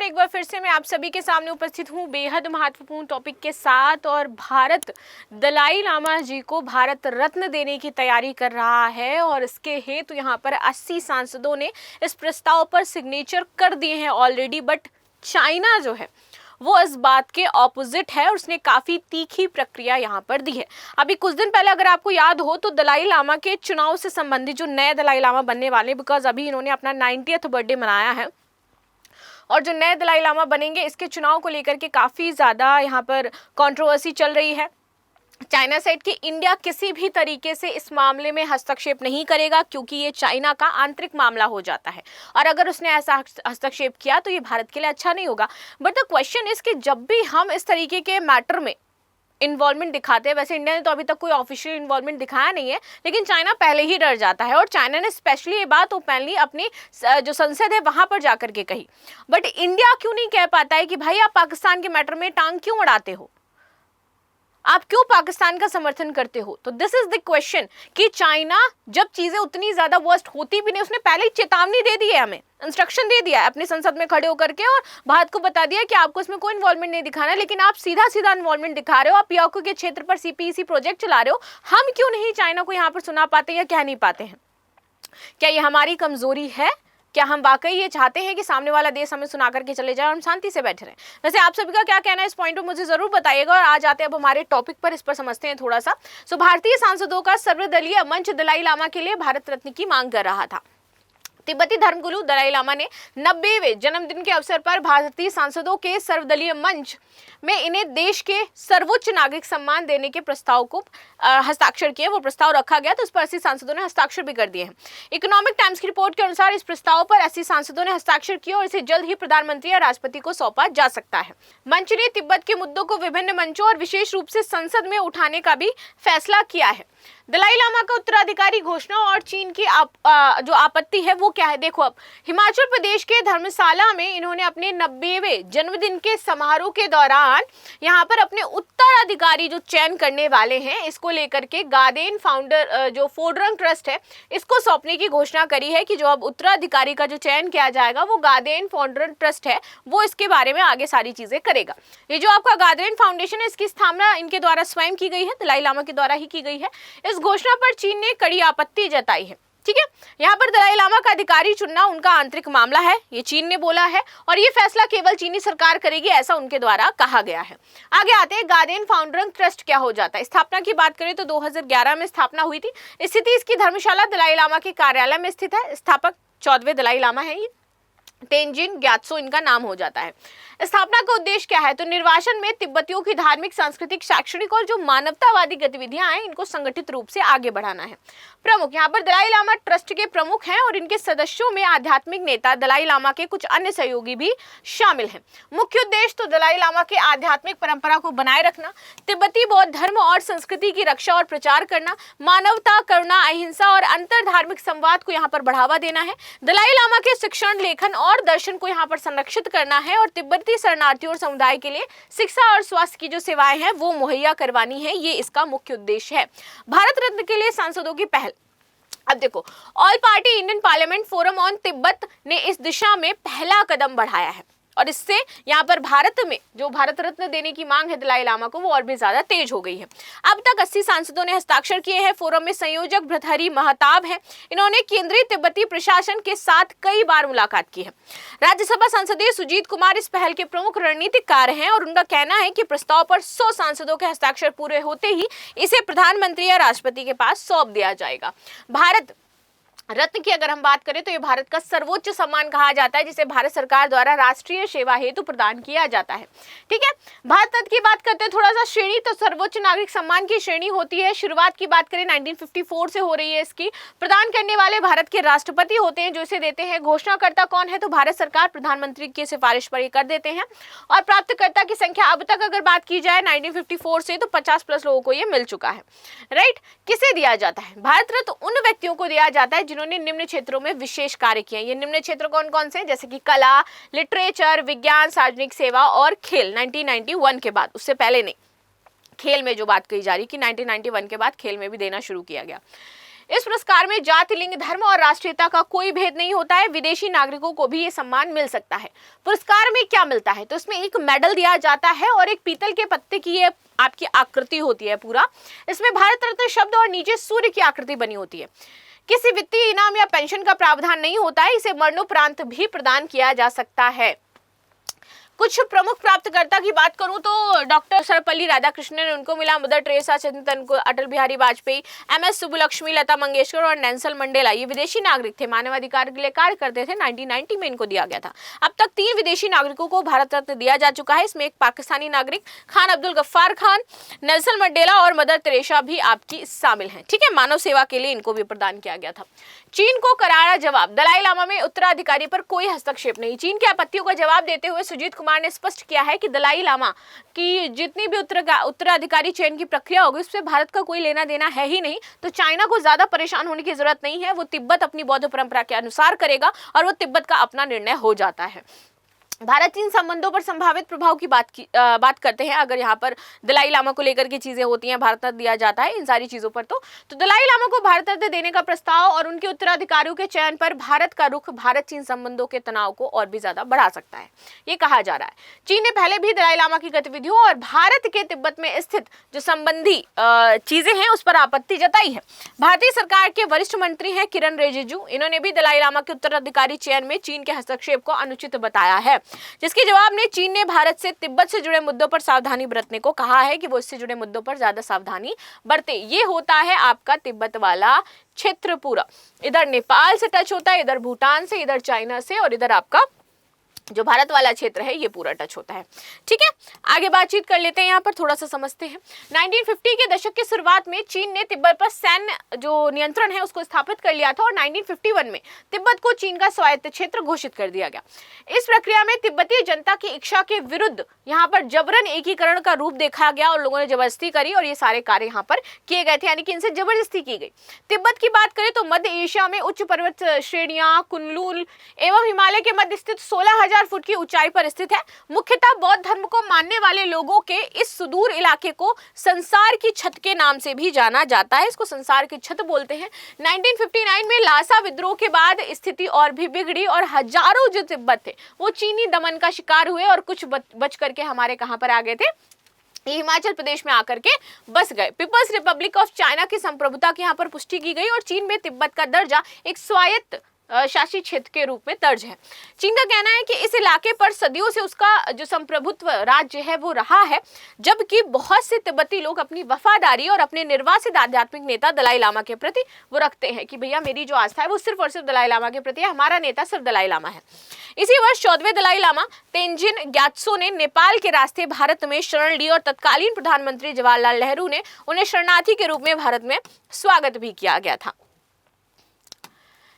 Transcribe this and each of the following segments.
नमस्कार, एक बार फिर से मैं आप सभी के सामने उपस्थित हूँ बेहद महत्वपूर्ण टॉपिक के साथ। और भारत दलाई लामा जी को भारत रत्न देने की तैयारी कर रहा है और इसके हेतु यहाँ पर 80 सांसदों ने इस प्रस्ताव पर सिग्नेचर कर दिए हैं ऑलरेडी। बट चाइना जो है वो इस बात के ऑपोजिट है और उसने काफी तीखी प्रक्रिया यहाँ पर दी है। अभी कुछ दिन पहले अगर आपको याद हो तो दलाई लामा के चुनाव से संबंधित जो नए दलाई लामा बनने वाले, बिकॉज अभी इन्होंने अपना 90th बर्थडे मनाया है और जो नए दलाई लामा बनेंगे इसके चुनाव को लेकर के काफी ज्यादा यहाँ पर कंट्रोवर्सी चल रही है। चाइना साइड की इंडिया किसी भी तरीके से इस मामले में हस्तक्षेप नहीं करेगा क्योंकि ये चाइना का आंतरिक मामला हो जाता है और अगर उसने ऐसा हस्तक्षेप किया तो ये भारत के लिए अच्छा नहीं होगा। बट द क्वेश्चन इज कि जब भी हम इस तरीके के मैटर में इन्वॉल्वमेंट दिखाते हैं, वैसे इंडिया ने तो अभी तक कोई ऑफिशियल इन्वॉल्वमेंट दिखाया नहीं है, लेकिन चाइना पहले ही डर जाता है और चाइना ने स्पेशली ये बात ओपनली अपनी जो संसद है वहां पर जाकर के कही। बट इंडिया क्यों नहीं कह पाता है कि भाई आप पाकिस्तान के मैटर में टांग क्यों अड़ाते हो, आप क्यों पाकिस्तान का समर्थन करते हो? तो दिस इज द क्वेश्चन कि चाइना जब चीजें उतनी ज्यादा वर्स्ट होती भी नहीं, उसने पहले ही चेतावनी दे दी है, हमें इंस्ट्रक्शन दे दिया है अपनी संसद में खड़े होकर के और भारत को बता दिया कि आपको इसमें कोई इन्वॉल्वमेंट नहीं दिखाना, लेकिन आप सीधा सीधा इन्वॉल्वमेंट दिखा रहे हो, आप पियोको के क्षेत्र पर सीपीईसी प्रोजेक्ट चला रहे हो। हम क्यों नहीं चाइना को यहाँ पर सुना पाते या कह नहीं पाते हैं? क्या ये हमारी कमजोरी है? क्या हम वाकई ये चाहते हैं कि सामने वाला देश हमें सुना करके चले जाए और हम शांति से बैठे रहें? वैसे आप सभी का क्या कहना है इस पॉइंट पर मुझे जरूर बताइएगा। और आज आते हैं अब हमारे टॉपिक पर, इस पर समझते हैं थोड़ा सा। भारतीय सांसदों का सर्वदलीय मंच दलाई लामा के लिए भारत रत्न की मांग कर रहा था। तिब्बती धर्मगुरु दलाई लामा ने 90वें जन्मदिन के अवसर पर भारतीय सांसदों के सर्वदलीय मंच में इन्हें देश के सर्वोच्च नागरिक सम्मान देने के प्रस्ताव को हस्ताक्षर किए। वो प्रस्ताव रखा गया तो उस पर 80 सांसदों ने हस्ताक्षर भी कर दिए हैं। इकोनॉमिक टाइम्स की रिपोर्ट के अनुसार इस प्रस्ताव पर 80 सांसदों ने हस्ताक्षर किए और इसे जल्द ही प्रधानमंत्री या राष्ट्रपति को सौंपा जा सकता है। मंच ने तिब्बत के मुद्दों को विभिन्न मंचों और विशेष रूप से संसद में उठाने का भी फैसला किया है। दलाई लामा का उत्तराधिकारी घोषणा और चीन की जो आपत्ति है वो क्या है? देखो, अब हिमाचल प्रदेश के धर्मशाला में इन्होंने अपने 90वें जन्मदिन के समारोह के दौरान यहाँ पर अपने उत्तराधिकारी जो चयन करने वाले हैं इसको लेकर के गादेन फाउंडर जो फोडरंग ट्रस्ट है इसको सौंपने की घोषणा करी है कि जो अब उत्तराधिकारी का जो चयन किया जाएगा वो गादेन फाउंडरंग ट्रस्ट है, वो इसके बारे में आगे सारी चीजें करेगा। ये जो आपका गादेन फाउंडेशन है इसकी स्थापना इनके द्वारा स्वयं की गई है, दलाई लामा के द्वारा ही की गई है। इस घोषणा पर चीन ने कड़ी आपत्ति जताई है। ठीक है, यहाँ पर दलाई लामा का अधिकारी चुनना उनका आंतरिक मामला है, ये चीन ने बोला है और ये फैसला केवल चीनी सरकार करेगी, ऐसा उनके द्वारा कहा गया है। आगे आते हैं, गादेन फाउंडरंग ट्रस्ट क्या हो जाता है? स्थापना की बात करें तो 2011 में स्थापना हुई थी। स्थिति इसकी धर्मशाला दलाई लामा के कार्यालय में स्थित है। स्थापक 14वें दलाई लामा है, ये तेंजिन ग्यात्सो इनका नाम हो जाता है। स्थापना का उद्देश्य क्या है? तो निर्वासन में तिब्बतियों की धार्मिक, सांस्कृतिक, शैक्षणिक और जो मानवतावादी गतिविधियां हैं इनको संगठित रूप से आगे बढ़ाना है। प्रमुख यहाँ पर दलाई लामा ट्रस्ट के प्रमुख हैं और इनके सदस्यों में आध्यात्मिक नेता दलाई लामा के कुछ अन्य सहयोगी भी शामिल हैं। मुख्य उद्देश्य तो दलाई लामा के आध्यात्मिक परंपरा को बनाए रखना, तिब्बती बौद्ध धर्म और संस्कृति की रक्षा और प्रचार करना, मानवता, करुणा, अहिंसा और अंतर धार्मिक संवाद को यहाँ पर बढ़ावा देना है। दलाई लामा के शिक्षण, लेखन और दर्शन को यहाँ पर संरक्षित करना है और तिब्बती शरणार्थियों और समुदाय के लिए शिक्षा और स्वास्थ्य की जो सेवाएं हैं वो मुहैया करवानी है, ये इसका मुख्य उद्देश्य है। भारत रत्न के लिए सांसदों की पहल। अब देखो, all party Indian parliament forum on Tibet ने इस दिशा में पहला कदम बढ़ाया है और इससे यहाँ पर भारत में जो भारत रत्न देने की मांग है दलाई लामा को वो और भी ज्यादा तेज हो गई है। अब तक 80 सांसदों ने हस्ताक्षर किए हैं। फोरम में संयोजक भृतहरि महताब हैं। इन्होंने केंद्रीय तिब्बती प्रशासन के साथ कई बार मुलाकात की है। राज्यसभा सांसदीय सुजीत कुमार इस पहल के प्रमुख रणनीतिकार हैं और उनका कहना है कि प्रस्ताव पर 100 सांसदों के हस्ताक्षर पूरे होते ही इसे प्रधानमंत्री या राष्ट्रपति के पास सौंप दिया जाएगा। भारत रत्न की अगर हम बात करें तो ये भारत का सर्वोच्च सम्मान कहा जाता है जिसे भारत सरकार द्वारा राष्ट्रीय सेवा हेतु प्रदान किया जाता है। ठीक है, भारत रत्न की बात करते हैं थोड़ा सा श्रेणी, तो सर्वोच्च नागरिक सम्मान की श्रेणी होती है। शुरुआत की बात करें 1954 से हो रही है इसकी। प्रदान करने वाले भारत के राष्ट्रपति होते हैं जो इसे देते हैं। घोषणाकर्ता कौन है? तो भारत सरकार प्रधानमंत्री की सिफारिश पर कर देते हैं और प्राप्तकर्ता की संख्या अब तक अगर बात की जाए 1954 से तो 50+ लोगों को ये मिल चुका है। राइट, किसे दिया जाता है? भारत रत्न उन व्यक्तियों को दिया जाता है जिन्होंने निम्न क्षेत्रों में विशेष कार्य किए। ये निम्न क्षेत्र कौन कौन से हैं? जैसे कि कला, लिटरेचर, विज्ञान, सार्वजनिक सेवा और खेल। 1991 के बाद, उससे पहले नहीं, खेल में जो बात कही जा रही कि 1991 के बाद खेल में भी देना शुरू किया गया। इस पुरस्कार में जाति, लिंग, धर्म और राष्ट्रीयता का कोई भेद नहीं होता है। विदेशी नागरिकों को भी ये सम्मान मिल सकता है। पुरस्कार में क्या मिलता है, तो इसमें एक मेडल दिया जाता है और एक पीतल के पत्ते की ये आपकी आकृति होती है पूरा। इसमें भारत रत्न शब्द और नीचे सूर्य की आकृति बनी होती है। किसी वित्तीय इनाम या पेंशन का प्रावधान नहीं होता है। इसे मरणोपरांत भी प्रदान किया जा सकता है। कुछ प्रमुख प्राप्तकर्ता की बात करूं तो डॉक्टर सर्वपल्ली राधाकृष्णन, उनको मिला। मदर टेरेसा, सचिन को, अटल बिहारी वाजपेयी, MS सुब्बुलक्ष्मी, लता मंगेशकर और नेल्सन मंडेला, ये विदेशी नागरिक थे, मानवाधिकार के लिए कार्य करते थे। 1990 में इनको दिया गया था। अब तक 3 विदेशी नागरिकों को भारत रत्न दिया जा चुका है। इसमें एक पाकिस्तानी नागरिक खान अब्दुल गफ्फार खान, नेल्सन मंडेला और मदर टेरेसा भी आपकी शामिल हैं। ठीक है, मानव सेवा के लिए इनको भी प्रदान किया गया था। चीन को करारा जवाब, दलाई लामा में उत्तराधिकारी पर कोई हस्तक्षेप नहीं। चीन की आपत्तियों का जवाब देते हुए सुजीत कुमार ने स्पष्ट किया है कि दलाई लामा की जितनी भी उत्तराधिकारी चयन की प्रक्रिया होगी उससे भारत का कोई लेना देना है ही नहीं। तो चाइना को ज्यादा परेशान होने की जरूरत नहीं है। वो तिब्बत अपनी बौद्ध परंपरा के अनुसार करेगा और वो तिब्बत का अपना निर्णय हो जाता है। भारत चीन संबंधों पर संभावित प्रभाव की बात करते हैं। अगर यहाँ पर दलाई लामा को लेकर के चीजें होती हैं, भारत रत्न दिया जाता है इन सारी चीजों पर, तो दलाई लामा को भारत रत्न देने का प्रस्ताव और उनके उत्तराधिकारियों के चयन पर भारत का रुख भारत चीन संबंधों के तनाव को और भी ज्यादा बढ़ा सकता है, ये कहा जा रहा है। चीन ने पहले भी दलाई लामा की गतिविधियों और भारत के तिब्बत में स्थित जो संबंधी चीजें हैं उस पर आपत्ति जताई है। भारतीय सरकार के वरिष्ठ मंत्री हैं किरण रिजिजू, इन्होंने भी दलाई लामा के उत्तराधिकारी चयन में चीन के हस्तक्षेप को अनुचित बताया है, जिसके जवाब में चीन ने भारत से तिब्बत से जुड़े मुद्दों पर सावधानी बरतने को कहा है कि वो इससे जुड़े मुद्दों पर ज्यादा सावधानी बरते। ये होता है आपका तिब्बत वाला क्षेत्र पूरा, इधर नेपाल से टच होता है, इधर भूटान से, इधर चाइना से और इधर आपका जो भारत वाला क्षेत्र है ये पूरा टच होता है। ठीक है, आगे बातचीत कर लेते हैं, यहाँ पर थोड़ा सा समझते हैं। 1950 के दशक की शुरुआत में चीन ने तिब्बत पर सैन्य जो नियंत्रण है उसको स्थापित कर लिया था और 1951 में तिब्बत को चीन का स्वायत्त क्षेत्र घोषित कर दिया गया। इस प्रक्रिया में तिब्बतीय जनता की इच्छा के विरुद्ध यहाँ पर जबरन एकीकरण का रूप देखा गया और लोगों ने जबरदस्ती करी और ये सारे कार्य यहाँ पर किए गए थे, यानी कि इनसे जबरदस्ती की गई। तिब्बत की बात करें तो मध्य एशिया में उच्च पर्वत श्रेणियां, कुनलुन एवं हिमालय के मध्य स्थित 16,000 फुट की ऊंचाई पर स्थित है। मुख्यतः बौद्ध धर्म को मानने वाले लोगों के इस सुदूर इलाके को संसार की छत के नाम से भी जाना जाता है, इसको संसार की छत बोलते हैं। 1959 में लासा विद्रोह के बाद स्थिति और भी बिगड़ी और हजारों जो तिब्बत थे वो चीनी दमन का शिकार हुए और कुछ बच करके हमारे कहां पर आ गए थे, हिमाचल प्रदेश में आकर के बस गए। पीपल्स रिपब्लिक ऑफ चाइना की संप्रभुता की यहाँ पर पुष्टि की गई और चीन में तिब्बत का दर्जा एक स्वायत्त शासित क्षेत्र के रूप में दर्ज है। चीन का कहना है कि इस इलाके पर सदियों से उसका जो संप्रभुत्व राज्य है वो रहा है, जबकि बहुत से तिब्बती लोग अपनी वफादारी और अपने निर्वासित आध्यात्मिक नेता दलाई लामा के प्रति वो रखते हैं कि भैया मेरी जो आस्था है वो सिर्फ और सिर्फ दलाई लामा के प्रति है, हमारा नेता सिर्फ दलाई लामा है। इसी वर्ष 14वें दलाई लामा तेंजिन ग्यात्सो ने नेपाल के रास्ते भारत में शरण ली और तत्कालीन प्रधानमंत्री जवाहरलाल नेहरू ने उन्हें शरणार्थी के रूप में भारत में स्वागत भी किया गया था।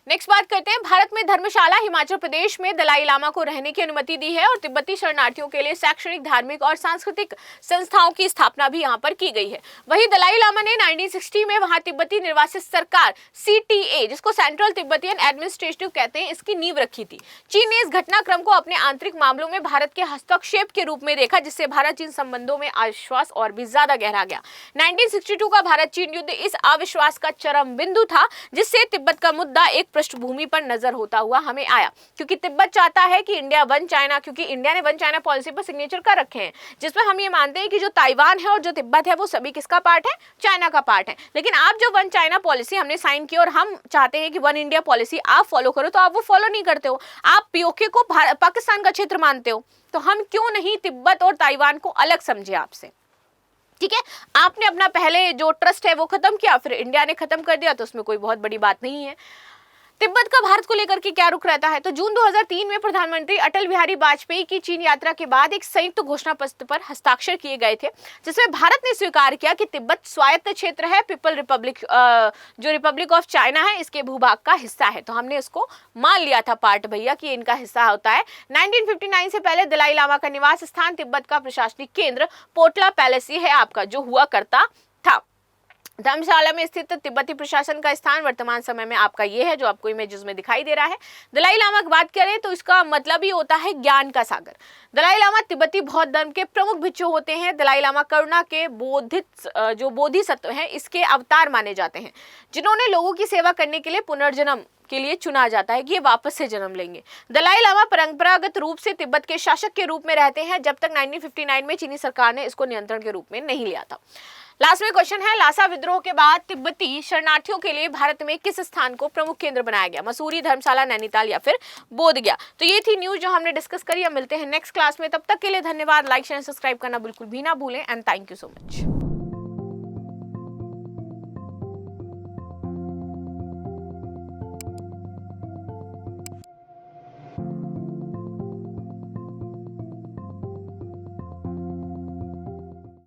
नेक्स्ट बात करते हैं, भारत में धर्मशाला हिमाचल प्रदेश में दलाई लामा को रहने की अनुमति दी है और तिब्बती शरणार्थियों के लिए शैक्षणिक, धार्मिक और सांस्कृतिक संस्थाओं की स्थापना भी यहां पर की गई है। वहीं दलाई लामा ने 1960 में वहां तिब्बती निर्वासित सरकार CTA, जिसको सेंट्रल तिब्बतियन एडमिनिस्ट्रेटिव कहते हैं, इसकी नींव रखी थी। चीन ने इस घटनाक्रम को अपने आंतरिक मामलों में भारत के हस्तक्षेप के रूप में देखा, जिससे भारत चीन संबंधों में अविश्वास और भी ज्यादा गहरा गया। 1962 का भारत चीन युद्ध इस अविश्वास का चरम बिंदु था, जिससे तिब्बत का मुद्दा एक पृष्ठभूमि पर नजर होता हुआ हमें आया, क्योंकि तिब्बत चाहता है कि इंडिया वन चाइना, क्योंकि इंडिया ने वन चाइना पॉलिसी पर सिग्नेचर कर रखे हैं, जिसमें हम ये मानते हैं कि जो ताइवान है और जो तिब्बत है वो सभी किसका पार्ट है, चाइना का पार्ट है। लेकिन आप जो वन चाइना पॉलिसी हमने साइन की और हम चाहते हैं कि वन इंडिया पॉलिसी आप फॉलो करो, तो आप वो फॉलो नहीं करते हो, आप पीओके को पाकिस्तान का क्षेत्र मानते हो। तो हम क्यों नहीं तिब्बत और ताइवान को अलग समझे आपसे? ठीक है, आपने अपना पहले जो ट्रस्ट है वो खत्म किया, फिर इंडिया ने खत्म कर दिया, तो उसमें कोई बहुत बड़ी बात नहीं है। तिब्बत का भारत को लेकर के क्या रुख रहता है, तो जून 2003 में प्रधानमंत्री अटल बिहारी वाजपेयी की चीन यात्रा के बाद एक संयुक्त घोषणा पत्र पर हस्ताक्षर किए गए थे, जिसमें भारत ने स्वीकार किया कि तिब्बत स्वायत्त क्षेत्र है, पीपल रिपब्लिक जो रिपब्लिक ऑफ चाइना है इसके भूभाग का हिस्सा है। तो हमने इसको मान लिया था पार्ट भैया कि इनका हिस्सा होता है। 1959 से पहले दलाई लामा का निवास स्थान तिब्बत का प्रशासनिक केंद्र पोटला पैलेस है आपका, जो हुआ करता था। धर्मशाला में स्थित तिब्बती प्रशासन का स्थान वर्तमान समय में आपका ये है जो आपको इमेजेस में दिखाई दे रहा है। दलाई लामा की बात करें तो इसका मतलब ही होता है ज्ञान का सागर। दलाई लामा तिब्बती बौद्ध धर्म के प्रमुख भिक्षु होते हैं। दलाई लामा करुणा के जो बोधिसत्व हैं इसके अवतार माने जाते हैं, जिन्होंने लोगों की सेवा करने के लिए पुनर्जन्म के लिए चुना जाता है कि ये वापस से जन्म लेंगे। दलाई लामा परंपरागत रूप से तिब्बत के शासक के रूप में रहते हैं जब तक 1959 में चीनी सरकार ने इसको नियंत्रण के रूप में नहीं लिया था। लास्ट में क्वेश्चन है, लासा विद्रोह के बाद तिब्बती शरणार्थियों के लिए भारत में किस स्थान को प्रमुख केंद्र बनाया गया? मसूरी, धर्मशाला, नैनीताल या फिर बोध गया? तो ये थी न्यूज जो हमने डिस्कस करी। अब मिलते हैं नेक्स्ट क्लास में, तब तक के लिए धन्यवाद। लाइक शेयर सब्सक्राइब करना बिल्कुल भी ना भूलें and thank you so much.